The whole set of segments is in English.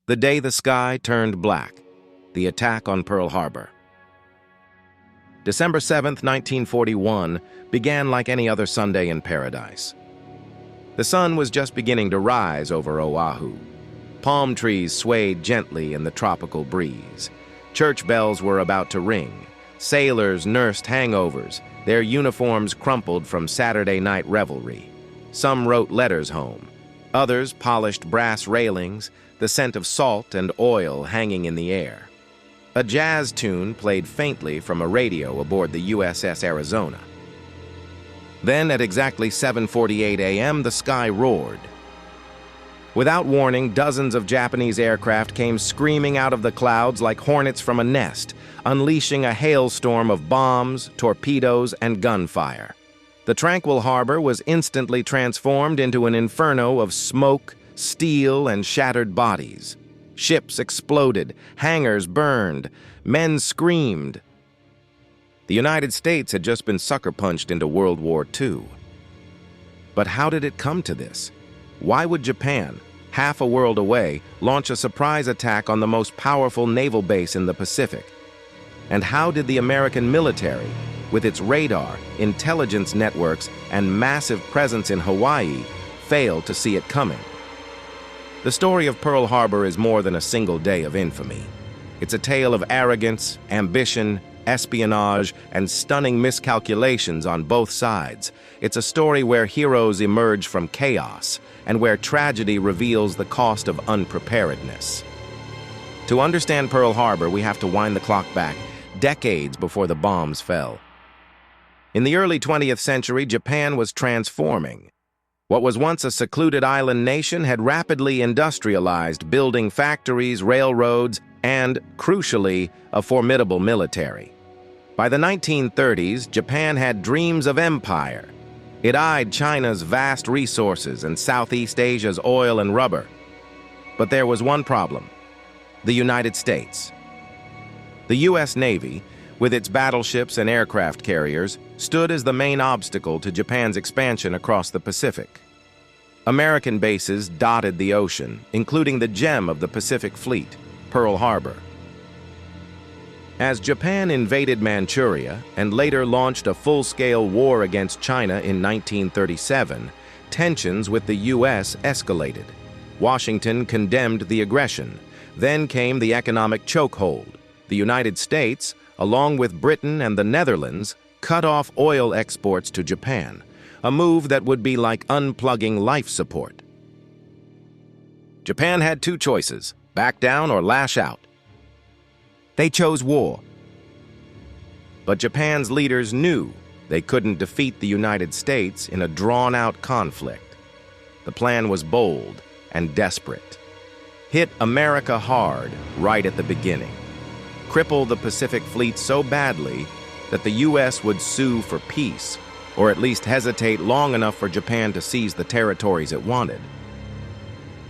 The day the sky turned black. The attack on Pearl Harbor. December 7, 1941, began like any other Sunday in paradise. The sun was just beginning to rise over Oahu. Palm trees swayed gently in the tropical breeze. Church bells were about to ring. Sailors nursed hangovers, their uniforms crumpled from Saturday night revelry. Some wrote letters home. Others polished brass railings, the scent of salt and oil hanging in the air. A jazz tune played faintly from a radio aboard the USS Arizona. Then, at exactly 7:48 a.m., the sky roared. Without warning, dozens of Japanese aircraft came screaming out of the clouds like hornets from a nest, unleashing a hailstorm of bombs, torpedoes, and gunfire. The tranquil harbor was instantly transformed into an inferno of smoke, steel, and shattered bodies. Ships exploded, hangars burned, men screamed. The United States had just been sucker-punched into World War II. But how did it come to this? Why would Japan, half a world away, launch a surprise attack on the most powerful naval base in the Pacific? And how did the American military, with its radar, intelligence networks, and massive presence in Hawaii, fail to see it coming? The story of Pearl Harbor is more than a single day of infamy. It's a tale of arrogance, ambition, espionage, and stunning miscalculations on both sides. It's a story where heroes emerge from chaos and where tragedy reveals the cost of unpreparedness. To understand Pearl Harbor, we have to wind the clock back decades before the bombs fell. In the early 20th century, Japan was transforming. What was once a secluded island nation had rapidly industrialized, building factories, railroads, and, crucially, a formidable military. By the 1930s, Japan had dreams of empire. It eyed China's vast resources and Southeast Asia's oil and rubber. But there was one problem: the United States. The U.S. Navy, with its battleships and aircraft carriers, stood as the main obstacle to Japan's expansion across the Pacific. American bases dotted the ocean, including the gem of the Pacific Fleet, Pearl Harbor. As Japan invaded Manchuria and later launched a full-scale war against China in 1937, tensions with the U.S. escalated. Washington condemned the aggression. Then came the economic chokehold. The United States, along with Britain and the Netherlands, cut off oil exports to Japan, a move that would be like unplugging life support. Japan had two choices: back down or lash out. They chose war. But Japan's leaders knew they couldn't defeat the United States in a drawn-out conflict. The plan was bold and desperate. Hit America hard right at the beginning. Cripple the Pacific Fleet so badly that the U.S. would sue for peace, or at least hesitate long enough for Japan to seize the territories it wanted.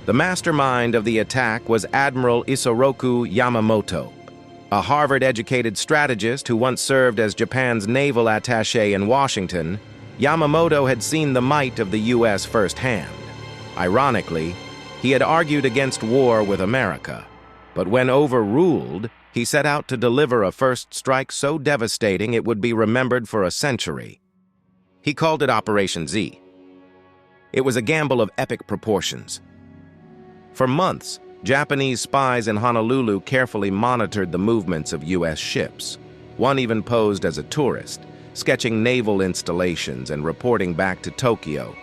The mastermind of the attack was Admiral Isoroku Yamamoto, a Harvard-educated strategist who once served as Japan's naval attaché in Washington. Yamamoto had seen the might of the U.S. firsthand. Ironically, he had argued against war with America, but when overruled, he set out to deliver a first strike so devastating it would be remembered for a century. He called it Operation Z. It was a gamble of epic proportions. For months, Japanese spies in Honolulu carefully monitored the movements of U.S. ships. One even posed as a tourist, sketching naval installations and reporting back to Tokyo.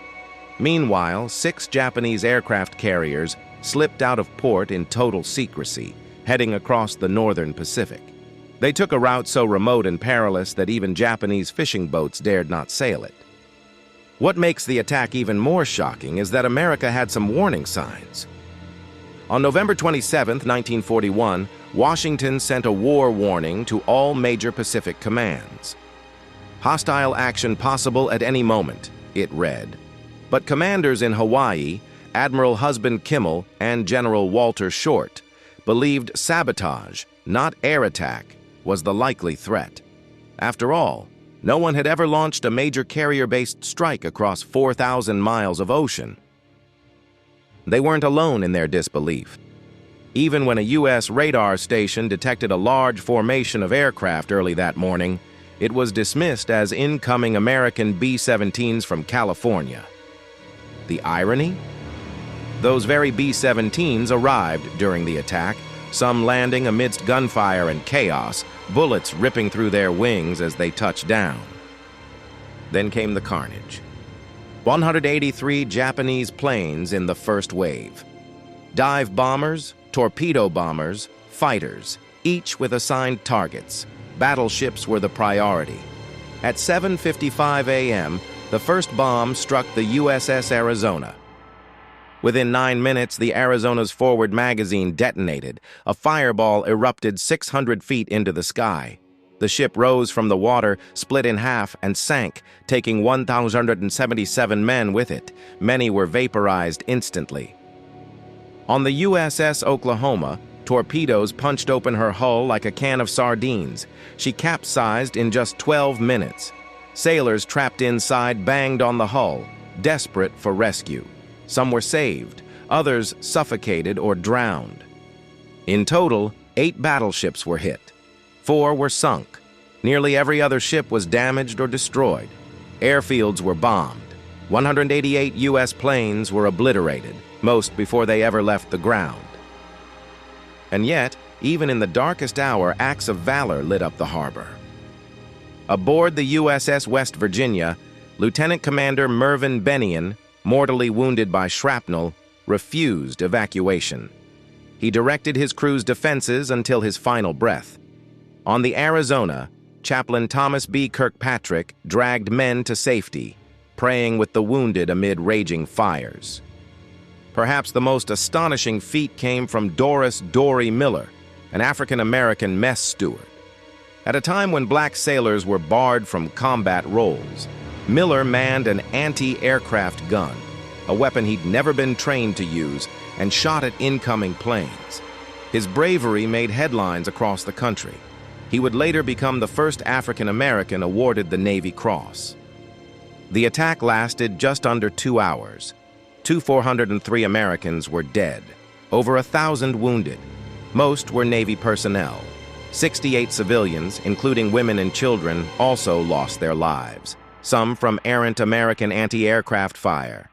Meanwhile, 6 Japanese aircraft carriers slipped out of port in total secrecy, heading across the northern Pacific. They took a route so remote and perilous that even Japanese fishing boats dared not sail it. What makes the attack even more shocking is that America had some warning signs. On November 27, 1941, Washington sent a war warning to all major Pacific commands. Hostile action possible at any moment, it read. But commanders in Hawaii, Admiral Husband Kimmel and General Walter Short, believed sabotage, not air attack, was the likely threat. After all, no one had ever launched a major carrier-based strike across 4,000 miles of ocean. They weren't alone in their disbelief. Even when a U.S. radar station detected a large formation of aircraft early that morning, it was dismissed as incoming American B-17s from California. The irony? Those very B-17s arrived during the attack, some landing amidst gunfire and chaos, bullets ripping through their wings as they touched down. Then came the carnage. 183 Japanese planes in the first wave. Dive bombers, torpedo bombers, fighters, each with assigned targets. Battleships were the priority. At 7:55 a.m., the first bomb struck the USS Arizona. Within 9 minutes, the Arizona's forward magazine detonated. A fireball erupted 600 feet into the sky. The ship rose from the water, split in half, and sank, taking 1,177 men with it. Many were vaporized instantly. On the USS Oklahoma, torpedoes punched open her hull like a can of sardines. She capsized in just 12 minutes. Sailors trapped inside banged on the hull, desperate for rescue. Some were saved, others suffocated or drowned. In total, 8 battleships were hit. 4 were sunk. Nearly every other ship was damaged or destroyed. Airfields were bombed. 188 U.S. planes were obliterated, most before they ever left the ground. And yet, even in the darkest hour, acts of valor lit up the harbor. Aboard the USS West Virginia, Lieutenant Commander Mervyn Benion, mortally wounded by shrapnel, refused evacuation. He directed his crew's defenses until his final breath. On the Arizona, Chaplain Thomas B. Kirkpatrick dragged men to safety, praying with the wounded amid raging fires. Perhaps the most astonishing feat came from Doris "Dory" Miller, an African-American mess steward. At a time when black sailors were barred from combat roles, Miller manned an anti-aircraft gun, a weapon he'd never been trained to use, and shot at incoming planes. His bravery made headlines across the country. He would later become the first African-American awarded the Navy Cross. The attack lasted just under 2 hours. 403 Americans were dead, over 1,000 wounded. Most were Navy personnel. 68 civilians, including women and children, also lost their lives, some from errant American anti-aircraft fire.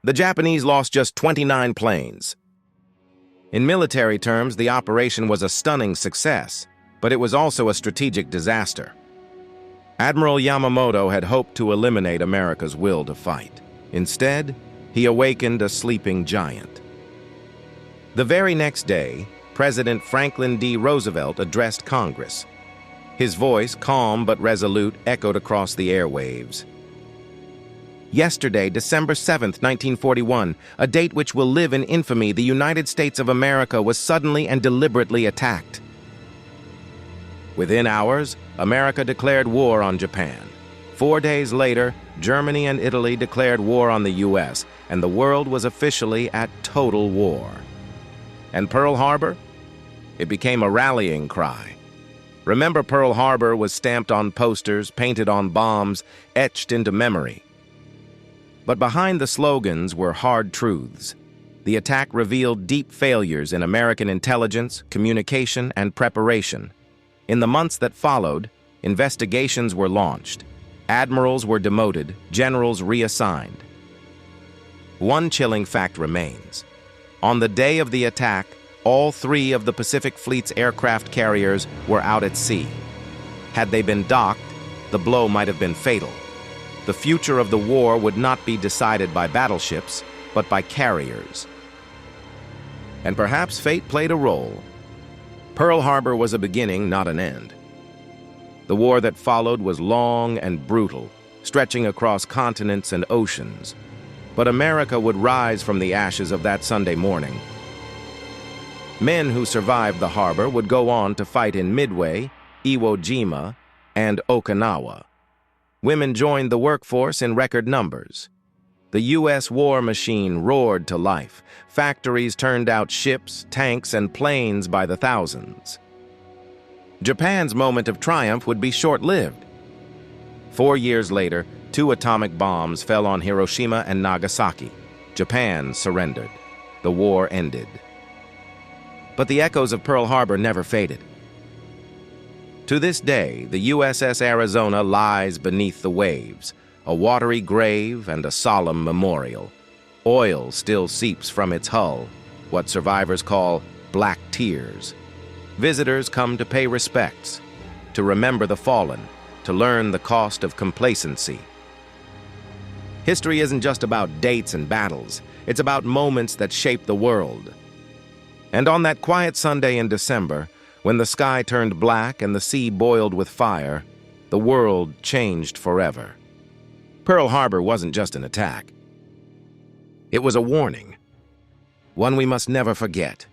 The Japanese lost just 29 planes. In military terms, the operation was a stunning success, but it was also a strategic disaster. Admiral Yamamoto had hoped to eliminate America's will to fight. Instead, he awakened a sleeping giant. The very next day, President Franklin D. Roosevelt addressed Congress. His voice, calm but resolute, echoed across the airwaves. Yesterday, December 7th, 1941, a date which will live in infamy, the United States of America was suddenly and deliberately attacked. Within hours, America declared war on Japan. 4 days later, Germany and Italy declared war on the U.S., and the world was officially at total war. And Pearl Harbor? It became a rallying cry. Remember Pearl Harbor was stamped on posters, painted on bombs, etched into memory. But behind the slogans were hard truths. The attack revealed deep failures in American intelligence, communication, and preparation. In the months that followed, investigations were launched. Admirals were demoted, generals reassigned. One chilling fact remains. On the day of the attack, all 3 of the Pacific Fleet's aircraft carriers were out at sea. Had they been docked, the blow might have been fatal. The future of the war would not be decided by battleships, but by carriers. And perhaps fate played a role. Pearl Harbor was a beginning, not an end. The war that followed was long and brutal, stretching across continents and oceans. But America would rise from the ashes of that Sunday morning. Men who survived the harbor would go on to fight in Midway, Iwo Jima, and Okinawa. Women joined the workforce in record numbers. The U.S. war machine roared to life. Factories turned out ships, tanks, and planes by the thousands. Japan's moment of triumph would be short-lived. 4 years later, 2 atomic bombs fell on Hiroshima and Nagasaki. Japan surrendered. The war ended. But the echoes of Pearl Harbor never faded. To this day, the USS Arizona lies beneath the waves, a watery grave and a solemn memorial. Oil still seeps from its hull, what survivors call black tears. Visitors come to pay respects, to remember the fallen, to learn the cost of complacency. History isn't just about dates and battles, it's about moments that shape the world. And on that quiet Sunday in December, when the sky turned black and the sea boiled with fire, the world changed forever. Pearl Harbor wasn't just an attack. It was a warning, one we must never forget.